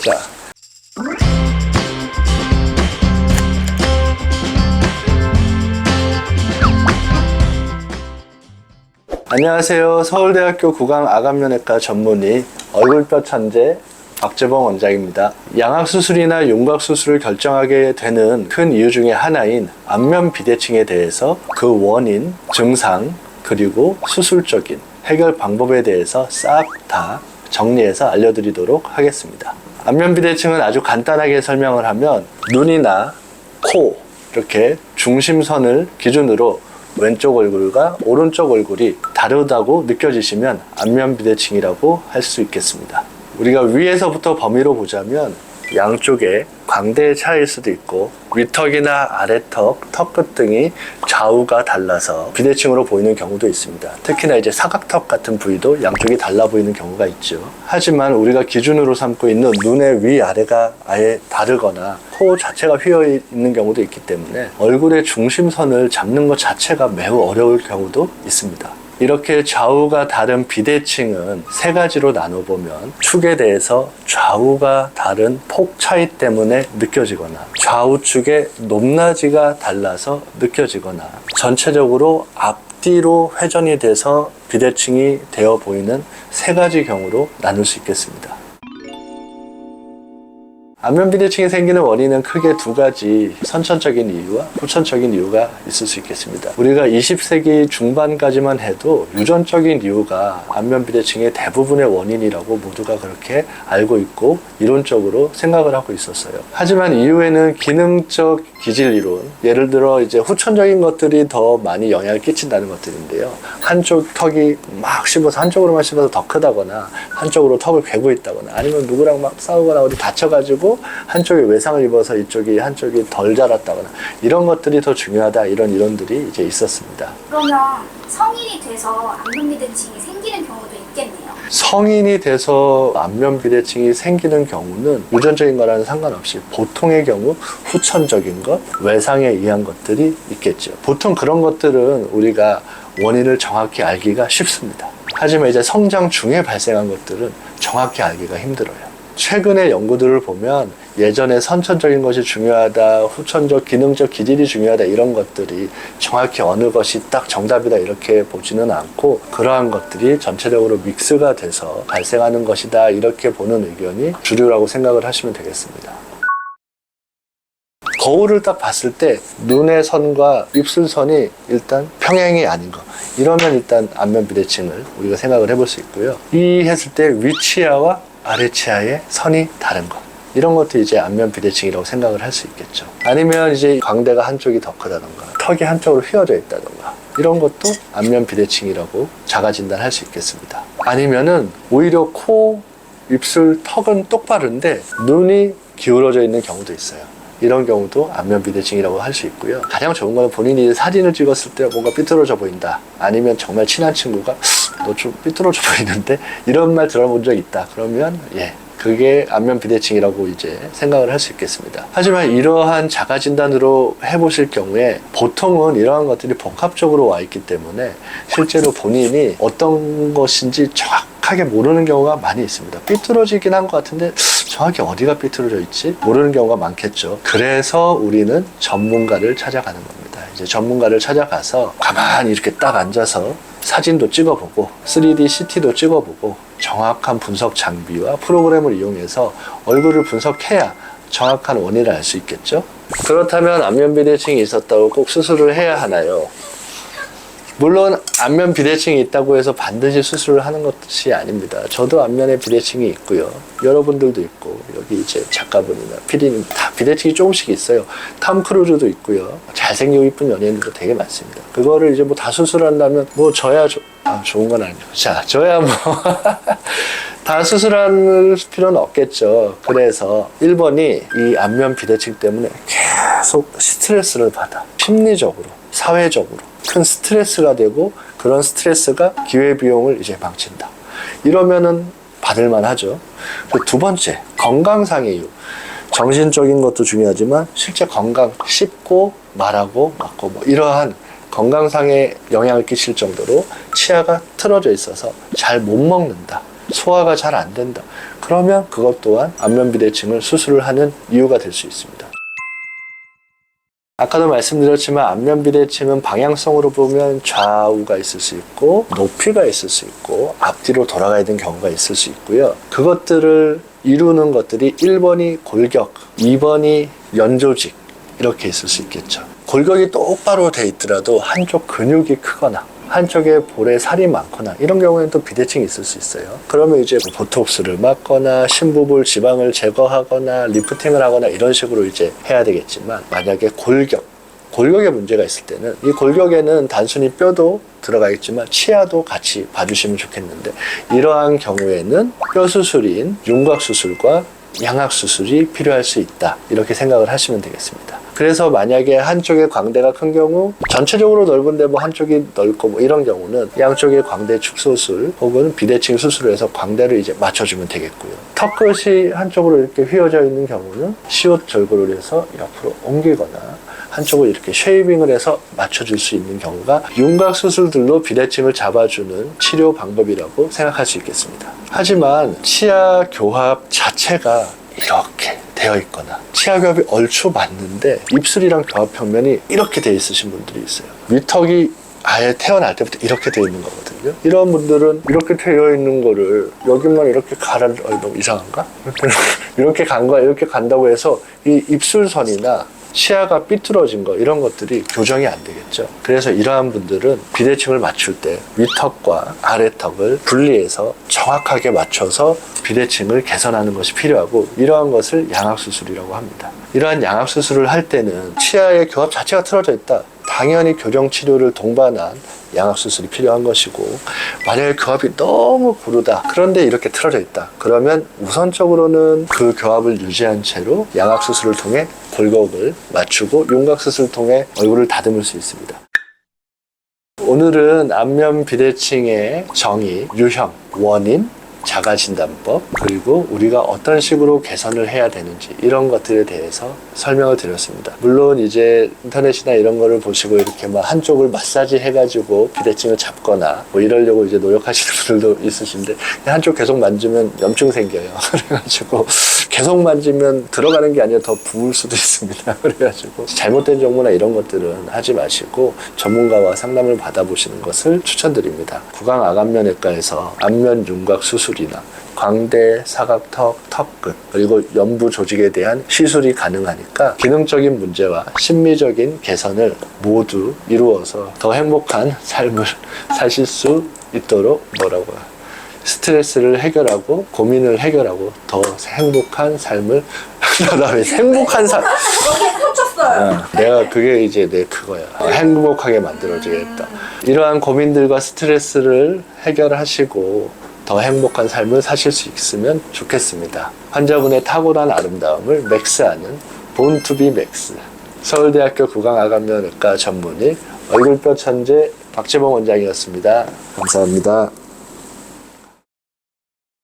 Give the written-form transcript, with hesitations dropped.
자. 안녕하세요. 서울대학교 구강암면외과 전문의 얼굴뼈 천재 박재봉 원장입니다. 양악수술이나 윤곽수술을 결정하게 되는 큰 이유 중에 하나인 안면 비대칭에 대해서 그 원인, 증상, 그리고 수술적인 해결 방법에 대해서 싹 다 정리해서 알려드리도록 하겠습니다. 안면 비대칭은 아주 간단하게 설명을 하면 눈이나 코 이렇게 중심선을 기준으로 왼쪽 얼굴과 오른쪽 얼굴이 다르다고 느껴지시면 안면 비대칭이라고 할 수 있겠습니다. 우리가 위에서부터 범위로 보자면 양쪽에 광대의 차이일 수도 있고 윗턱이나 아래턱, 턱끝 등이 좌우가 달라서 비대칭으로 보이는 경우도 있습니다. 특히나 이제 사각턱 같은 부위도 양쪽이 달라 보이는 경우가 있죠. 하지만 우리가 기준으로 삼고 있는 눈의 위아래가 아예 다르거나 코 자체가 휘어 있는 경우도 있기 때문에 얼굴의 중심선을 잡는 것 자체가 매우 어려울 경우도 있습니다. 이렇게 좌우가 다른 비대칭은 세 가지로 나눠보면 축에 대해서 좌우가 다른 폭 차이 때문에 느껴지거나 좌우축의 높낮이가 달라서 느껴지거나 전체적으로 앞뒤로 회전이 돼서 비대칭이 되어 보이는 세 가지 경우로 나눌 수 있겠습니다. 안면 비대칭이 생기는 원인은 크게 두 가지, 선천적인 이유와 후천적인 이유가 있을 수 있겠습니다. 우리가 20세기 중반까지만 해도 유전적인 이유가 안면 비대칭의 대부분의 원인이라고 모두가 그렇게 알고 있고 이론적으로 생각을 하고 있었어요. 하지만 이후에는 기능적 기질 이론, 예를 들어 이제 후천적인 것들이 더 많이 영향을 끼친다는 것들인데요. 한쪽 턱이 막 씹어서 한쪽으로만 씹어서 더 크다거나 한쪽으로 턱을 괴고 있다거나 아니면 누구랑 막 싸우거나 어디 다쳐가지고 한쪽에 외상을 입어서 이쪽이 한쪽이 덜 자랐다거나 이런 것들이 더 중요하다, 이런 이론들이 이제 있었습니다. 그러면 성인이 돼서 안면 비대칭이 생기는 경우도 있겠네요. 성인이 돼서 안면 비대칭이 생기는 경우는 유전적인 거랑은 상관없이 보통의 경우 후천적인 것, 외상에 의한 것들이 있겠죠. 보통 그런 것들은 우리가 원인을 정확히 알기가 쉽습니다. 하지만 이제 성장 중에 발생한 것들은 정확히 알기가 힘들어요. 최근의 연구들을 보면 예전에 선천적인 것이 중요하다, 후천적, 기능적 기질이 중요하다 이런 것들이 정확히 어느 것이 딱 정답이다 이렇게 보지는 않고 그러한 것들이 전체적으로 믹스가 돼서 발생하는 것이다 이렇게 보는 의견이 주류라고 생각을 하시면 되겠습니다. 거울을 딱 봤을 때 눈의 선과 입술선이 일단 평행이 아닌 거, 이러면 일단 안면 비대칭을 우리가 생각을 해볼 수 있고요. 이 했을 때 위치아와 아래치아의 선이 다른 것, 이런 것도 이제 안면 비대칭이라고 생각을 할 수 있겠죠. 아니면 이제 광대가 한쪽이 더 크다던가 턱이 한쪽으로 휘어져 있다던가 이런 것도 안면 비대칭이라고 자가 진단할 수 있겠습니다. 아니면은 오히려 코, 입술, 턱은 똑바른데 눈이 기울어져 있는 경우도 있어요. 이런 경우도 안면 비대칭이라고 할 수 있고요. 가장 좋은 건 본인이 사진을 찍었을 때 뭔가 삐뚤어져 보인다, 아니면 정말 친한 친구가 너 좀 삐뚤어져 보이는데 이런 말 들어본 적 있다, 그러면 그게 안면 비대칭이라고 이제 생각을 할 수 있겠습니다. 하지만 이러한 자가 진단으로 해보실 경우에 보통은 이러한 것들이 복합적으로 와 있기 때문에 실제로 본인이 어떤 것인지 정확하게 모르는 경우가 많이 있습니다. 삐뚤어지긴 한 것 같은데 정확히 어디가 삐뚤어져 있지 모르는 경우가 많겠죠. 그래서 우리는 전문가를 찾아가는 겁니다. 이제 전문가를 찾아가서 가만히 이렇게 딱 앉아서 사진도 찍어보고 3D CT도 찍어보고 정확한 분석 장비와 프로그램을 이용해서 얼굴을 분석해야 정확한 원인을 알 수 있겠죠. 그렇다면 안면 비대칭이 있었다고 꼭 수술을 해야 하나요? 물론 안면 비대칭이 있다고 해서 반드시 수술을 하는 것이 아닙니다. 저도 안면에 비대칭이 있고요. 여러분들도 있고 여기 이제 작가분이나 PD님 다 비대칭이 조금씩 있어요. 톰 크루즈도 있고요. 잘생기고 이쁜 연예인들도 되게 많습니다. 그거를 이제 뭐 다 수술한다면 뭐 저야 좋은 건 아니죠. 자, 저야 뭐 다 수술할 필요는 없겠죠. 그래서 1번이 이 안면 비대칭 때문에 계속 스트레스를 받아. 심리적으로, 사회적으로 큰 스트레스가 되고 그런 스트레스가 기회비용을 이제 망친다. 이러면은 받을만 하죠. 두 번째, 건강상의 이유. 정신적인 것도 중요하지만 실제 건강, 씹고 말하고 맞고 뭐 이러한 건강상에 영향을 끼칠 정도로 치아가 틀어져 있어서 잘 못 먹는다, 소화가 잘 안 된다, 그러면 그것 또한 안면비대칭을 수술을 하는 이유가 될 수 있습니다. 아까도 말씀드렸지만 안면비대칭은 방향성으로 보면 좌우가 있을 수 있고 높이가 있을 수 있고 앞뒤로 돌아가야 되는 경우가 있을 수 있고요. 그것들을 이루는 것들이 1번이 골격, 2번이 연조직, 이렇게 있을 수 있겠죠. 골격이 똑바로 돼 있더라도 한쪽 근육이 크거나 한쪽에 볼에 살이 많거나 이런 경우에는 또 비대칭이 있을 수 있어요. 그러면 이제 보톡스를 맞거나 심부볼 지방을 제거하거나 리프팅을 하거나 이런 식으로 이제 해야 되겠지만, 만약에 골격에 문제가 있을 때는 이 골격에는 단순히 뼈도 들어가 있지만 치아도 같이 봐주시면 좋겠는데, 이러한 경우에는 뼈 수술인 윤곽 수술과 양악 수술이 필요할 수 있다, 이렇게 생각을 하시면 되겠습니다. 그래서 만약에 한쪽에 광대가 큰 경우, 전체적으로 넓은데 뭐 한쪽이 넓고 뭐 이런 경우는 양쪽의 광대 축소술 혹은 비대칭 수술을 해서 광대를 이제 맞춰주면 되겠고요. 턱끝이 한쪽으로 이렇게 휘어져 있는 경우는 시옷 절골을 해서 옆으로 옮기거나 한쪽을 이렇게 쉐이빙을 해서 맞춰줄 수 있는 경우가 윤곽 수술들로 비대칭을 잡아주는 치료 방법이라고 생각할 수 있겠습니다. 하지만 치아 교합 자체가 이렇게 되어 있거나 치아 교합이 얼추 맞는데 입술이랑 교합 평면이 이렇게 되어 있으신 분들이 있어요. 위턱이 아예 태어날 때부터 이렇게 되어 있는 거거든요. 이런 분들은 이렇게 되어 있는 거를 여기만 이렇게 너무 이상한가? 이렇게 간 거야. 이렇게 간다고 해서 이 입술선이나 치아가 삐뚤어진 거, 이런 것들이 교정이 안 되겠죠. 그래서 이러한 분들은 비대칭을 맞출 때 위턱과 아래턱을 분리해서 정확하게 맞춰서 비대칭을 개선하는 것이 필요하고, 이러한 것을 양악수술이라고 합니다. 이러한 양악수술을 할 때는 치아의 교합 자체가 틀어져 있다, 당연히 교정치료를 동반한 양악수술이 필요한 것이고, 만약에 교합이 너무 고르다, 그런데 이렇게 틀어져 있다, 그러면 우선적으로는 그 교합을 유지한 채로 양악수술을 통해 골격을 맞추고 윤곽수술을 통해 얼굴을 다듬을 수 있습니다. 오늘은 안면 비대칭의 정의, 유형, 원인, 자가진단법, 그리고 우리가 어떤 식으로 개선을 해야 되는지, 이런 것들에 대해서 설명을 드렸습니다. 물론 이제 인터넷이나 이런 거를 보시고 이렇게 막 한쪽을 마사지 해가지고 비대칭을 잡거나 뭐 이러려고 이제 노력하시는 분들도 있으신데, 한쪽 계속 만지면 염증 생겨요. 그래가지고 계속 만지면 들어가는 게 아니라 더 부을 수도 있습니다. 그래가지고 잘못된 정보나 이런 것들은 하지 마시고 전문가와 상담을 받아보시는 것을 추천드립니다. 구강아간면외과에서 안면 윤곽 수술이나 광대, 사각턱, 턱끝, 그리고 연부 조직에 대한 시술이 가능하니까 기능적인 문제와 심미적인 개선을 모두 이루어서 더 행복한 삶을 사실 수 있도록 스트레스를 해결하고 고민을 해결하고 더 행복한 삶을 행복한 삶. 여기에 꽂혔어요. 내가 그게 이제 내 그거야. 행복하게 만들어주겠다. 이러한 고민들과 스트레스를 해결하시고 더 행복한 삶을 사실 수 있으면 좋겠습니다. 환자분의 타고난 아름다움을 맥스하는 본투비 맥스, 서울대학교 구강아간면외과 전문의 얼굴뼈 천재 박재봉 원장이었습니다. 감사합니다.